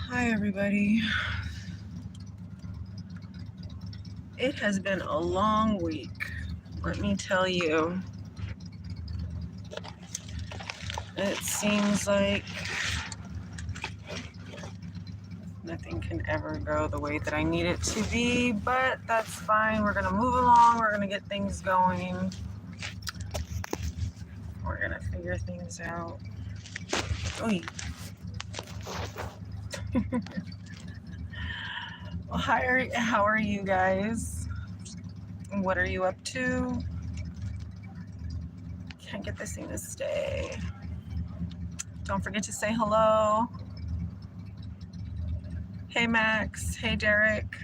Hi, everybody. It has been a long week. Let me tell you. It seems like nothing can ever go the way that I need it to be, but that's fine. We're going to move along. We're going to get things going. We're going to figure things out. Oy. Well, hi, how are you guys? What are you up to? Can't get this thing to stay. Don't forget to say hello. Hey, Max. Hey, Derek.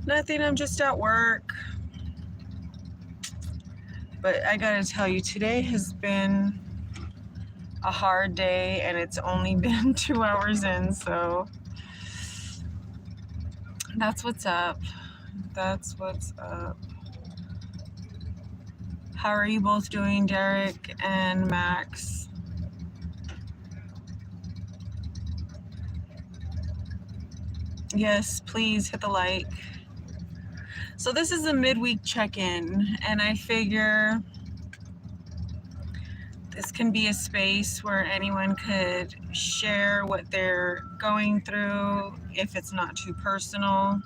Nothing, I'm just at work. But I gotta tell you, today has been a hard day and it's only been 2 hours in, so that's what's up. That's what's up. How are you both doing, Derek and Max? Yes, please hit the like. So this is a midweek check-in, and I figure this can be a space where anyone could share what they're going through if it's not too personal.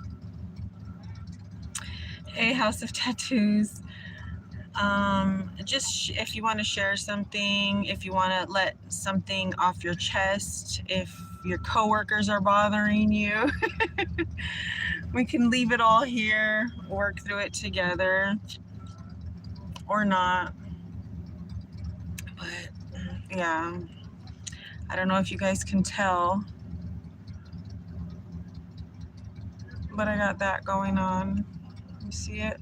Hey, House of Tattoos. Just if you want to share something, if you want to let something off your chest, if your coworkers are bothering you, we can leave it all here, work through it together, or not. But yeah, I don't know if you guys can tell, but I got that going on. You see it?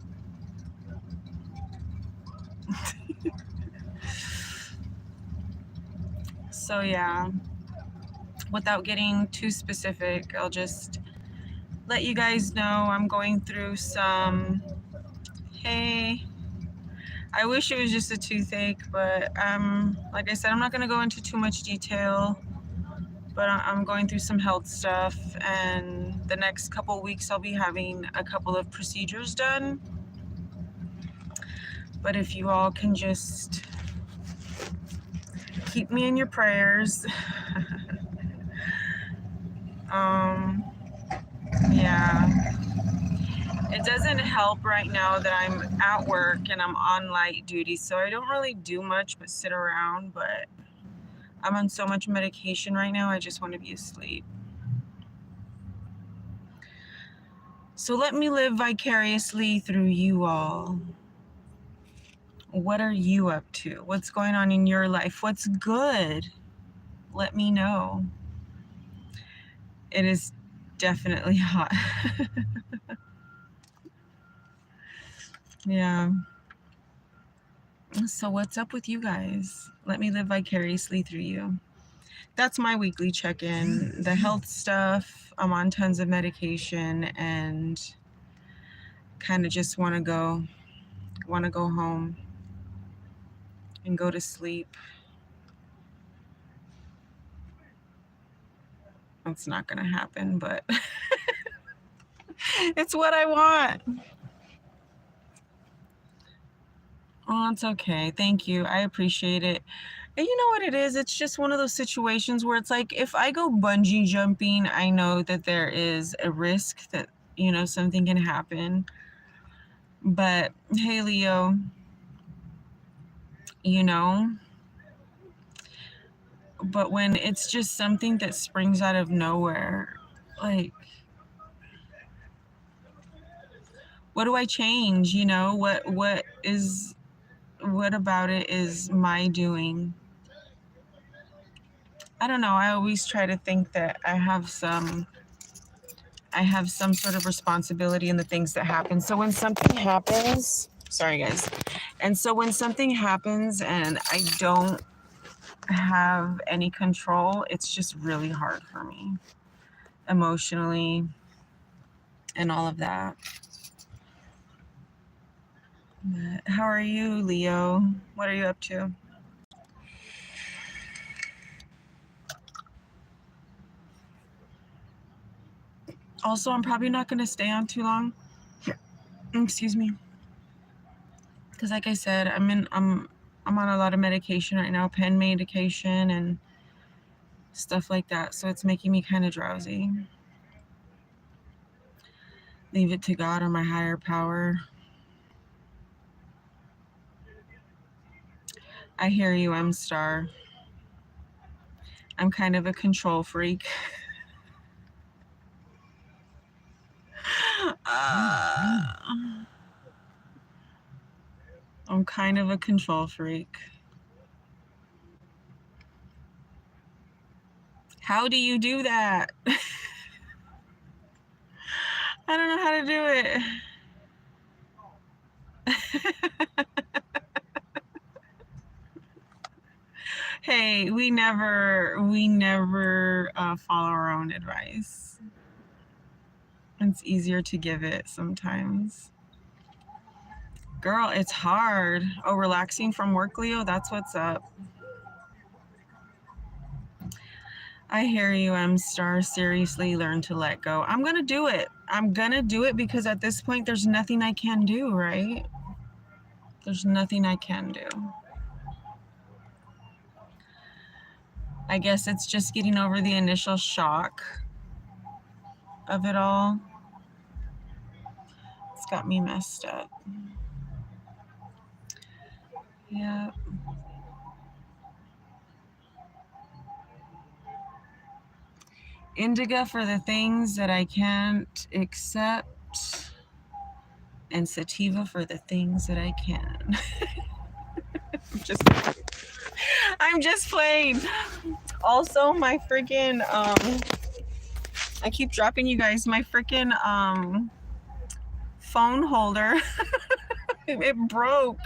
So yeah, without getting too specific, I'll just let you guys know I'm going through some, hey, I wish it was just a toothache, but like I said, I'm not going to go into too much detail, but I'm going through some health stuff, and the next couple weeks I'll be having a couple of procedures done. But if you all can just keep me in your prayers. Yeah. It doesn't help right now that I'm at work and I'm on light duty, so I don't really do much but sit around, but I'm on so much medication right now, I just want to be asleep. So let me live vicariously through you all. What are you up to? What's going on in your life? What's good? Let me know. It is definitely hot. Yeah. So what's up with you guys? Let me live vicariously through you. That's my weekly check-in. The health stuff, I'm on tons of medication and kind of just want to go home and go to sleep. It's not going to happen, but it's what I want. Oh, it's okay. Thank you. I appreciate it. And you know what it is? It's just one of those situations where it's like, if I go bungee jumping, I know that there is a risk that, something can happen. But hey, Leo, but when it's just something that springs out of nowhere, like, what do I change? What about it is my doing? I don't know. I always try to think that I have some sort of responsibility in the things that happen. So when something happens, sorry guys. And so when something happens and I don't have any control, it's just really hard for me emotionally and all of that. But how are you, Leo? What are you up to? Also, I'm probably not going to stay on too long. Excuse me. Because like I said, I'm on a lot of medication right now, pen medication and stuff like that. So it's making me kind of drowsy. Leave it to God or my higher power. I hear you, M Star. I'm kind of a control freak. I'm kind of a control freak. How do you do that? I don't know how to do it. Hey, we never follow our own advice. It's easier to give it sometimes. Girl, it's hard. Oh, relaxing from work, Leo? That's what's up. I hear you, M Star. Seriously, learn to let go. I'm going to do it. I'm going to do it because at this point, there's nothing I can do, right? There's nothing I can do. I guess it's just getting over the initial shock of it all. It's got me messed up. Yeah. Indica for the things that I can't accept, and sativa for the things that I can. I'm just playing. Also, my freaking I keep dropping you guys my freaking phone holder. It broke,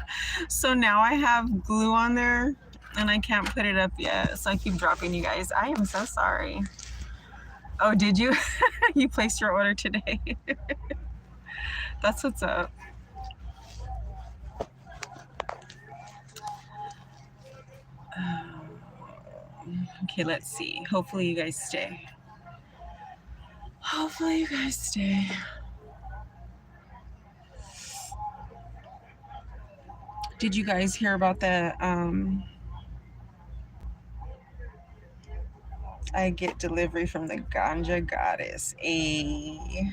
so now I have glue on there and I can't put it up yet, so I keep dropping you guys. I am so sorry. Oh, did you? You placed your order today. That's what's up. Okay, let's see. Hopefully you guys stay. Hopefully you guys stay. Did you guys hear about the I get delivery from the Ganja Goddess? Did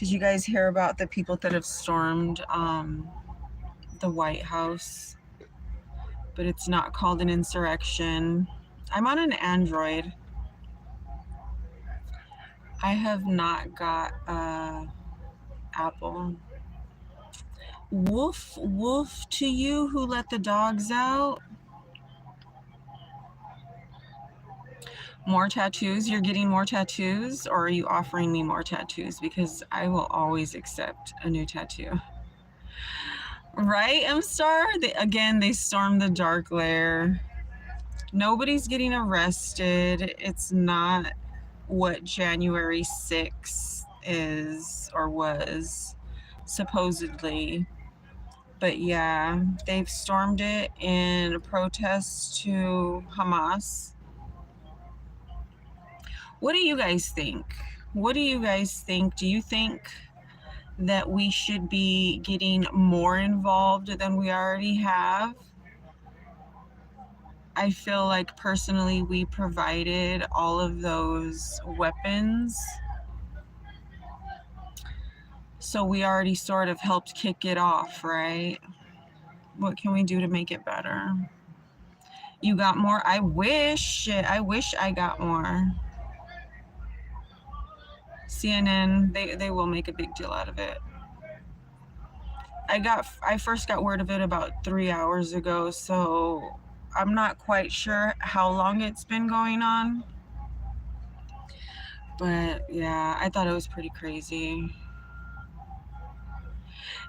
you guys hear about the people that have stormed the White House? But it's not called an insurrection. I'm on an Android. I have not got Apple. Woof, woof to you who let the dogs out. More tattoos? You're getting more tattoos, or are you offering me more tattoos? Because I will always accept a new tattoo. Right, M-Star? Again, they stormed the dark lair. Nobody's getting arrested. It's not what January 6th is or was, supposedly. But yeah, they've stormed it in protest to Hamas. What do you guys think? What do you guys think? Do you think that we should be getting more involved than we already have? I feel like personally we provided all of those weapons. So we already sort of helped kick it off, right? What can we do to make it better? You got more? I wish I got more. CNN, they will make a big deal out of it. I first got word of it about 3 hours ago, so I'm not quite sure how long it's been going on. But yeah, I thought it was pretty crazy.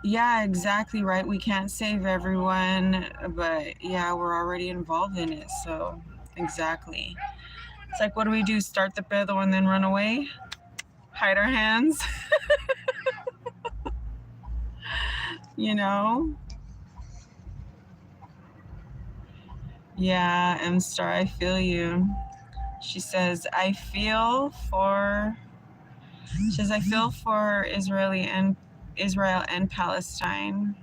Yeah, exactly right. We can't save everyone, but yeah, we're already involved in it, so exactly. It's like, what do we do? Start the pedo and then run away? Hide our hands? You know? Yeah, M-Star, I feel you. She says, I feel for She says, I feel for Israel and Palestine.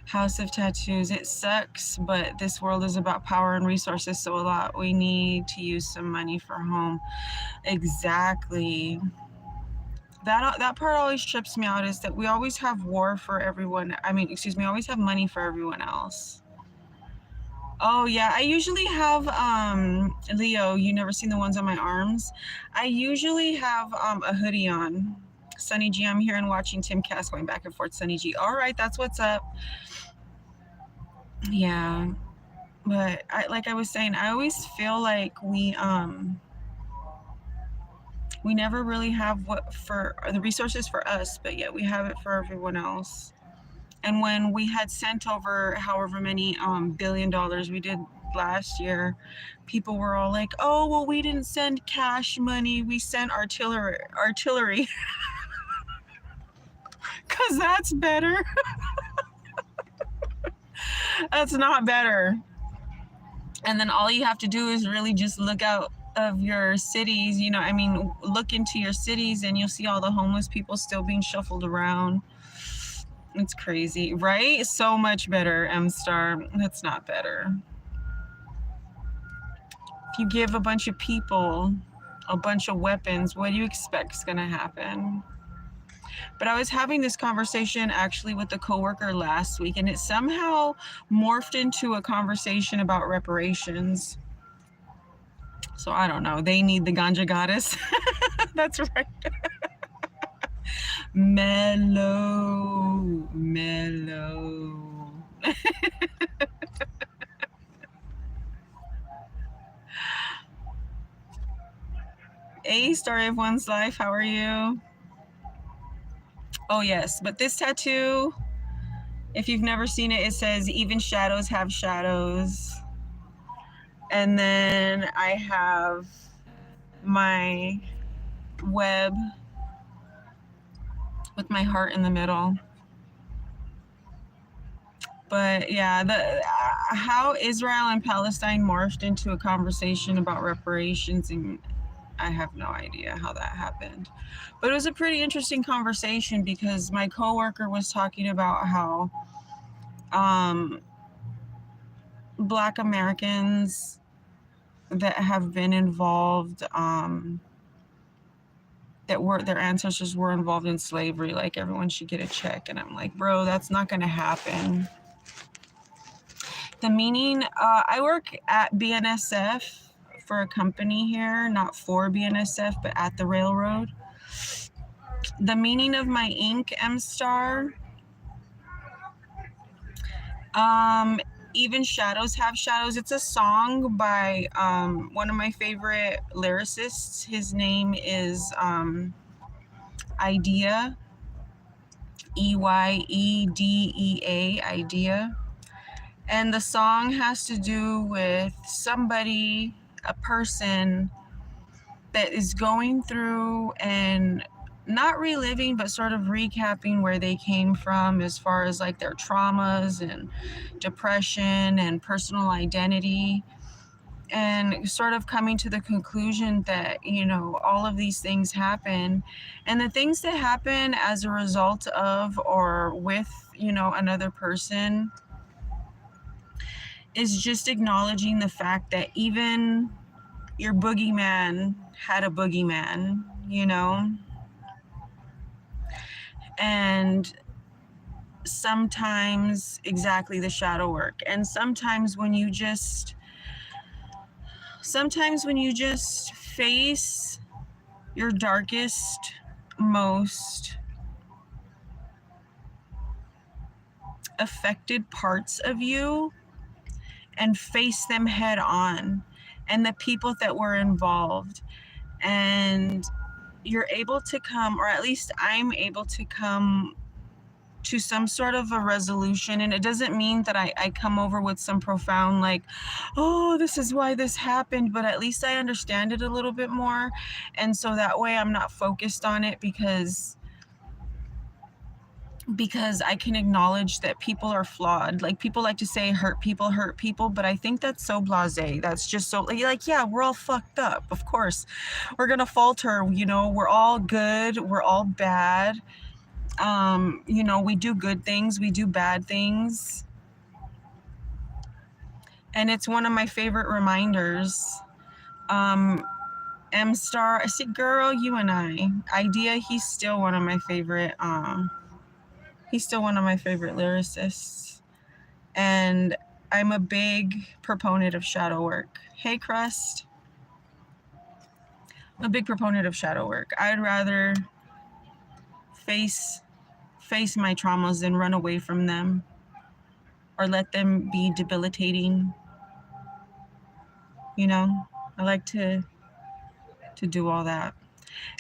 House of Tattoos. It sucks, but this world is about power and resources, so a lot we need to use some money for home. Exactly. That part always trips me out, is that we always have war for everyone. Always have money for everyone else. Oh yeah, I usually have Leo, you never seen the ones on my arms? I usually have a hoodie on. Sunny G, I'm here and watching Tim Cass going back and forth. Sunny G, all right, that's what's up. Yeah, but like I was saying, I always feel like we never really have what for the resources for us, but yet we have it for everyone else. And when we had sent over however many $1 billion we did last year, people were all like, oh, well, we didn't send cash money, we sent artillery. Because that's better. That's not better. And then all you have to do is really just look out of your cities, look into your cities, and you'll see all the homeless people still being shuffled around. It's crazy, right? So much better, M-Star. That's not better. If you give a bunch of people a bunch of weapons, what do you expect is going to happen? But I was having this conversation actually with a coworker last week, and it somehow morphed into a conversation about reparations. So I don't know. They need the ganja goddess. That's right. Mellow. A story of one's life. How are you? Oh yes, but this tattoo, if you've never seen it, it says even shadows have shadows. And then I have my web with my heart in the middle. But yeah, how Israel and Palestine morphed into a conversation about reparations, and I have no idea how that happened. But it was a pretty interesting conversation because my coworker was talking about how Black Americans that have been involved, that were their ancestors were involved in slavery, like everyone should get a check. And I'm like, bro, that's not going to happen. The meaning, I work at BNSF for a company here, not for BNSF, but at the railroad. The meaning of my ink, M-Star, even shadows have shadows. It's a song by one of my favorite lyricists. His name is Idea, Eyedea, Idea. And the song has to do with somebody, a person that is going through and not reliving, but sort of recapping where they came from as far as like their traumas and depression and personal identity, and sort of coming to the conclusion that, all of these things happen, and the things that happen as a result of or with, another person is just acknowledging the fact that even your boogeyman had a boogeyman, and sometimes exactly the shadow work. And sometimes when you just face your darkest, most affected parts of you and face them head on, and the people that were involved, and you're able to come, or at least I'm able to come to some sort of a resolution. And it doesn't mean that I come over with some profound, like, oh, this is why this happened, but at least I understand it a little bit more. And so that way I'm not focused on it, because because I can acknowledge that people are flawed. Like, people like to say hurt people, but I think that's so blasé. That's just so like, yeah, we're all fucked up. Of course, we're gonna falter. You know, we're all good. We're all bad. You know, we do good things. We do bad things. And it's one of my favorite reminders. M Star, see, girl, you and Idea, he's still one of my favorite. He's still one of my favorite lyricists. And I'm a big proponent of shadow work. Hey, Crust. I'm a big proponent of shadow work. I'd rather face my traumas than run away from them or let them be debilitating. You know, I like to do all that.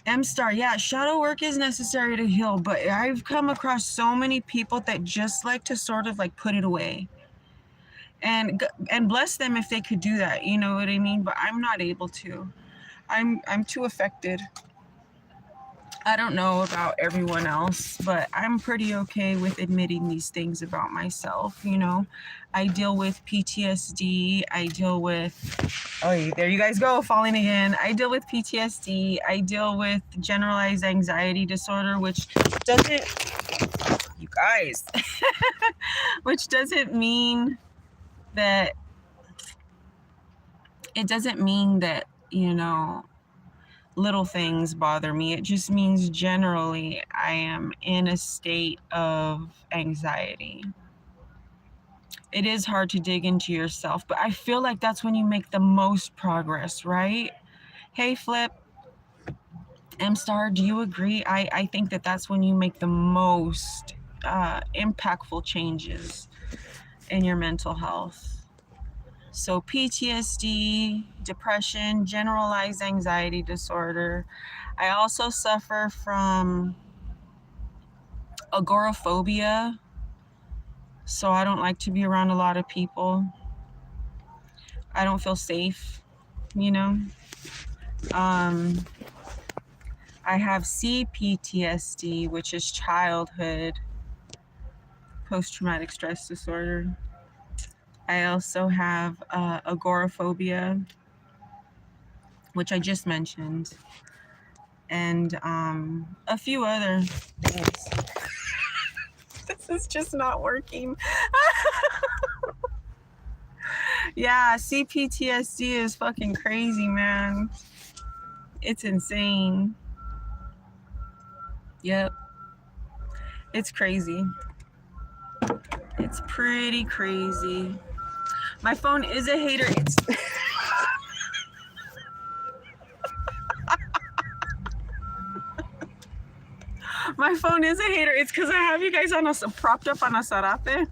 M Star, yeah, shadow work is necessary to heal, but I've come across so many people that just like to sort of like put it away. And bless them if they could do that, you know what I mean? But I'm not able to. I'm too affected. I don't know about everyone else, but I'm pretty okay with admitting these things about myself, you know. I deal with PTSD. I deal with, oh, there you guys go, falling again. I deal with PTSD. I deal with generalized anxiety disorder, which doesn't, you guys, which doesn't mean that, it doesn't mean that, you know, little things bother me. It just means generally I am in a state of anxiety. It is hard to dig into yourself, but I feel like that's when you make the most progress, right? Hey, Flip, M Star, do you agree? I think that that's when you make the most impactful changes in your mental health. So PTSD, depression, generalized anxiety disorder. I also suffer from agoraphobia, so I don't like to be around a lot of people. I don't feel safe, you know. I have CPTSD, which is childhood post-traumatic stress disorder. I also have agoraphobia, which I just mentioned, and a few other things. This is just not working. Yeah, CPTSD is fucking crazy, man. It's insane. Yep. It's crazy. It's pretty crazy. My phone is a hater. It's my phone is a hater. It's because I have you guys on a propped up on a sarape.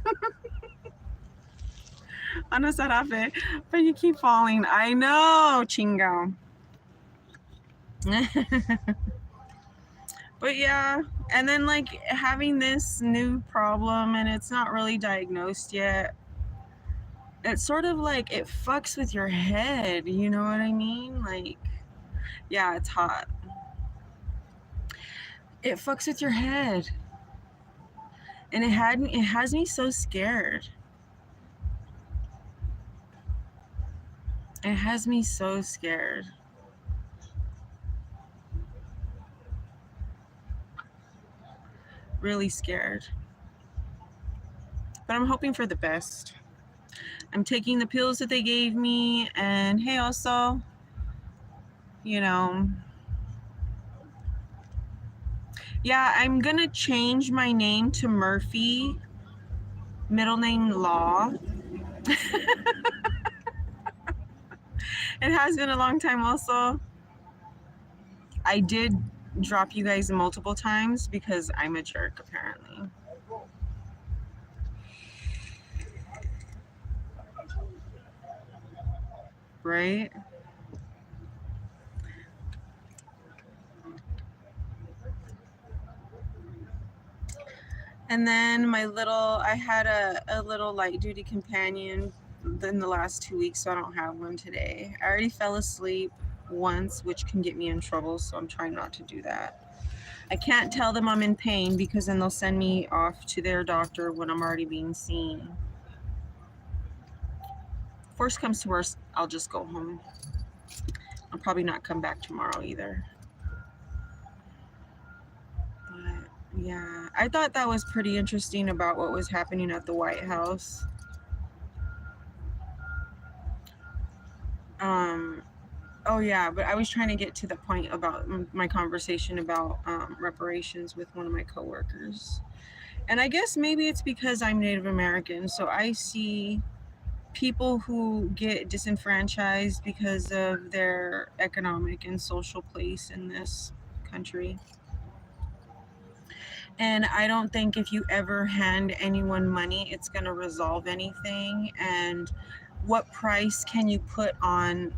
On a sarape. But you keep falling. I know, chingo. But yeah, and then like having this new problem and it's not really diagnosed yet. It's sort of like it fucks with your head, you know what I mean? Like, yeah, it's hot. It fucks with your head. And it has me so scared. It has me so scared. Really scared. But I'm hoping for the best. I'm taking the pills that they gave me, and hey, also, you know, yeah, I'm gonna change my name to Murphy, middle name Law. It has been a long time also. I did drop you guys multiple times because I'm a jerk, apparently. Right? And then I had a little light duty companion in the last 2 weeks, so I don't have one today. I already fell asleep once, which can get me in trouble, so I'm trying not to do that. I can't tell them I'm in pain because then they'll send me off to their doctor when I'm already being seen. Worst comes to worst, I'll just go home. I'll probably not come back tomorrow either. But yeah, I thought that was pretty interesting about what was happening at the White House. Oh yeah, but I was trying to get to the point about my conversation about reparations with one of my coworkers. And I guess maybe it's because I'm Native American, so I see people who get disenfranchised because of their economic and social place in this country. And I don't think if you ever hand anyone money, it's going to resolve anything. And what price can you put on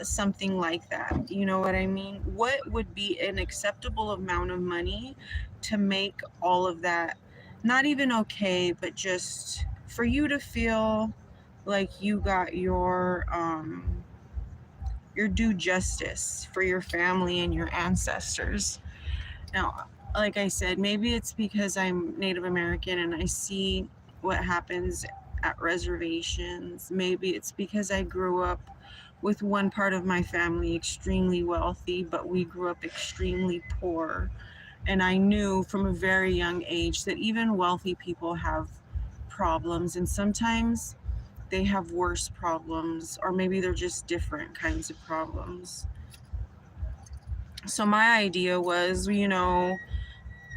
something like that? You know what I mean? What would be an acceptable amount of money to make all of that not even okay, but just for you to feel like you got your due justice for your family and your ancestors? Now, like I said, maybe it's because I'm Native American and I see what happens at reservations. Maybe it's because I grew up with one part of my family extremely wealthy, but we grew up extremely poor. And I knew from a very young age that even wealthy people have problems, and sometimes they have worse problems, or maybe they're just different kinds of problems. So my idea was,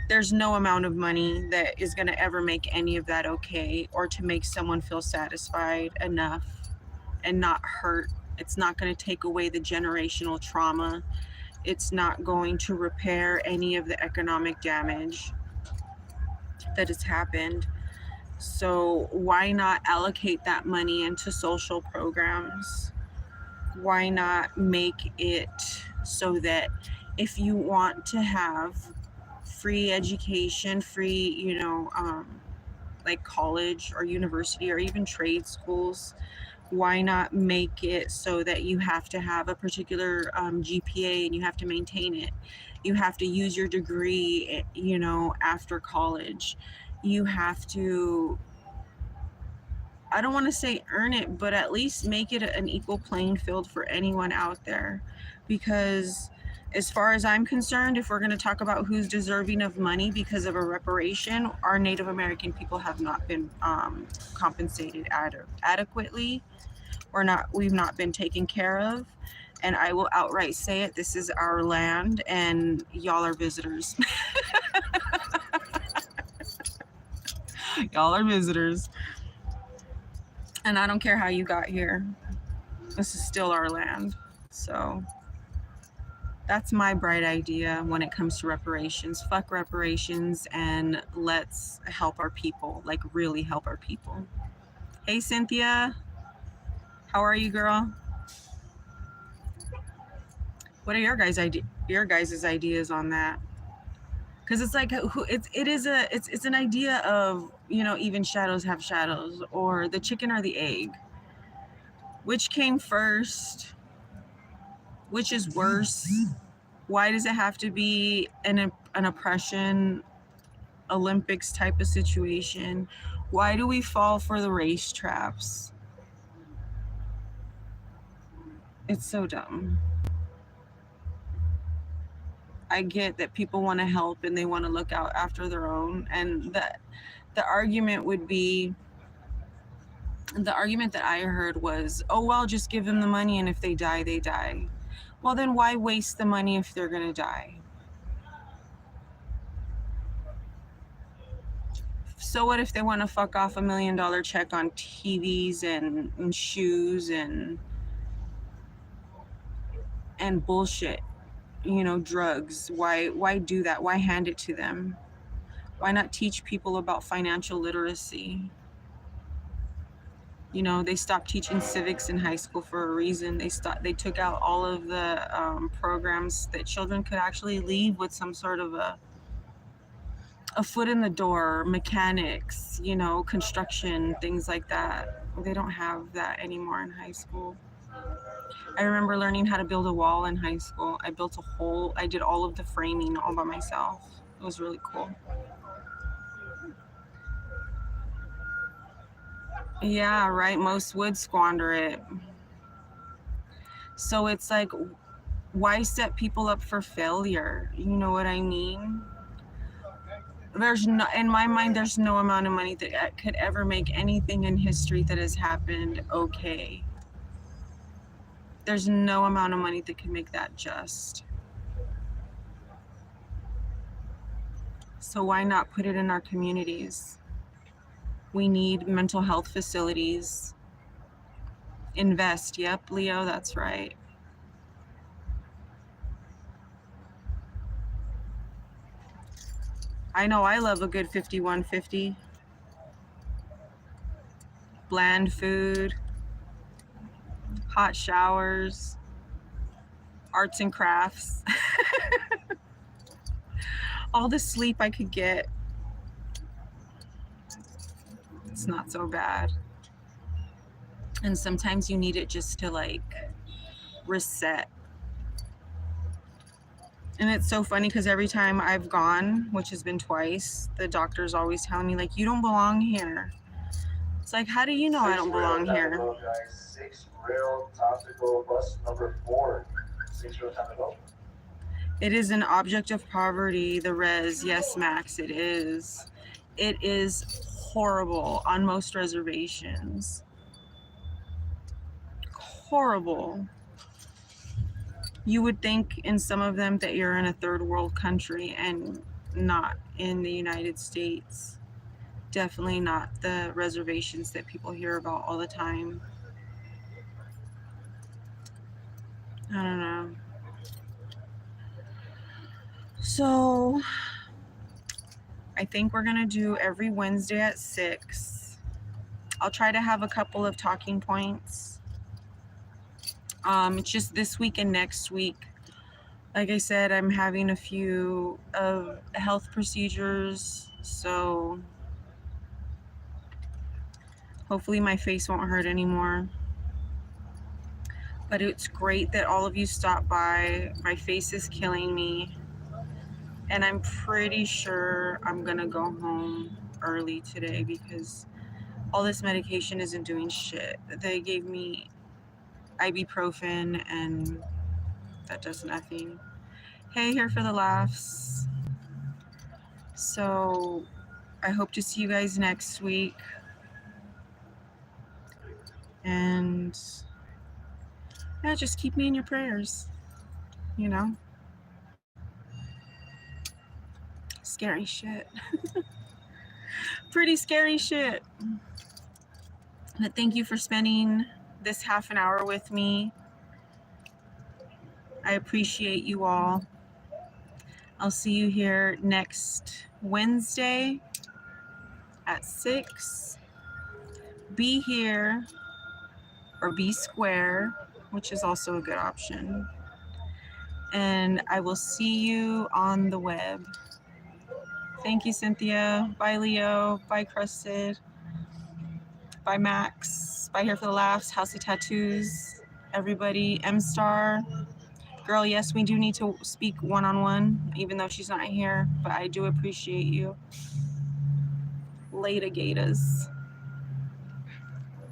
there's no amount of money that is going to ever make any of that okay, or to make someone feel satisfied enough and not hurt. It's not going to take away the generational trauma. It's not going to repair any of the economic damage that has happened. So why not allocate that money into social programs? Why not make it so that if you want to have free education, free, like college or university or even trade schools, why not make it so that you have to have a particular GPA and you have to maintain it? You have to use your degree, after college. You have to, I don't want to say earn it, but at least make it an equal playing field for anyone out there. Because as far as I'm concerned, if we're going to talk about who's deserving of money because of a reparation, our Native American people have not been compensated adequately. We've not been taken care of. And I will outright say it, this is our land and y'all are visitors. Y'all are visitors. And I don't care how you got here. This is still our land. So that's my bright idea when it comes to reparations. Fuck reparations and let's help our people, like really help our people. Hey, Cynthia. How are you, girl? What are your guys' ideas on that? Because it's like it's an idea of, even shadows have shadows, or the chicken or the egg. Which came first? Which is worse? Why does it have to be an oppression Olympics type of situation? Why do we fall for the race traps? It's so dumb. I get that people want to help and they want to look out after their own, and the argument that I heard was, oh well, just give them the money and if they die, they die. Well, then why waste the money if they're gonna die? So what if they want to fuck off $1 million check on TVs and shoes and bullshit, drugs? Why do that? Why hand it to them? Why not teach people about financial literacy? They stopped teaching civics in high school for a reason. They took out all of the programs that children could actually leave with some sort of a foot in the door, mechanics, construction, things like that. They don't have that anymore in high school. I remember learning how to build a wall in high school. I did all of the framing all by myself. It was really cool. Yeah, right. Most would squander it. So it's like, why set people up for failure? You know what I mean? In my mind, there's no amount of money that could ever make anything in history that has happened okay. There's no amount of money that can make that just. So why not put it in our communities? We need mental health facilities. Invest. Yep, Leo, that's right. I know I love a good 5150. Bland food, hot showers, arts and crafts. All the sleep I could get. It's not so bad. And sometimes you need it just to like reset. And it's so funny because every time I've gone, which has been twice, the doctor's always telling me like, you don't belong here. It's like, how do you know I don't belong here? 6 rail time to go, bus number 4. 6 rail time to go. It is an object of poverty, the res. Yes, Max, it is. It is horrible on most reservations. Horrible. You would think in some of them that you're in a third world country and not in the United States. Definitely not the reservations that people hear about all the time. I don't know. So I think we're gonna do every Wednesday at 6. I'll try to have a couple of talking points. It's just this week and next week. Like I said, I'm having a few of health procedures, so hopefully my face won't hurt anymore. But it's great that all of you stopped by. My face is killing me. And I'm pretty sure I'm gonna go home early today because all this medication isn't doing shit. They gave me ibuprofen and that does nothing. Hey, here for the laughs. So I hope to see you guys next week. And yeah, just keep me in your prayers, you know? Scary shit. Pretty scary shit. But thank you for spending this half an hour with me. I appreciate you all. I'll see you here next Wednesday at 6. Be here or be square, which is also a good option. And I will see you on the web. Thank you, Cynthia. Bye, Leo. Bye, Crusted. Bye, Max. Bye, Here for the Laughs. Housey Tattoos. Everybody. M-Star. Girl, yes, we do need to speak one-on-one, even though she's not here. But I do appreciate you. Later, Gators.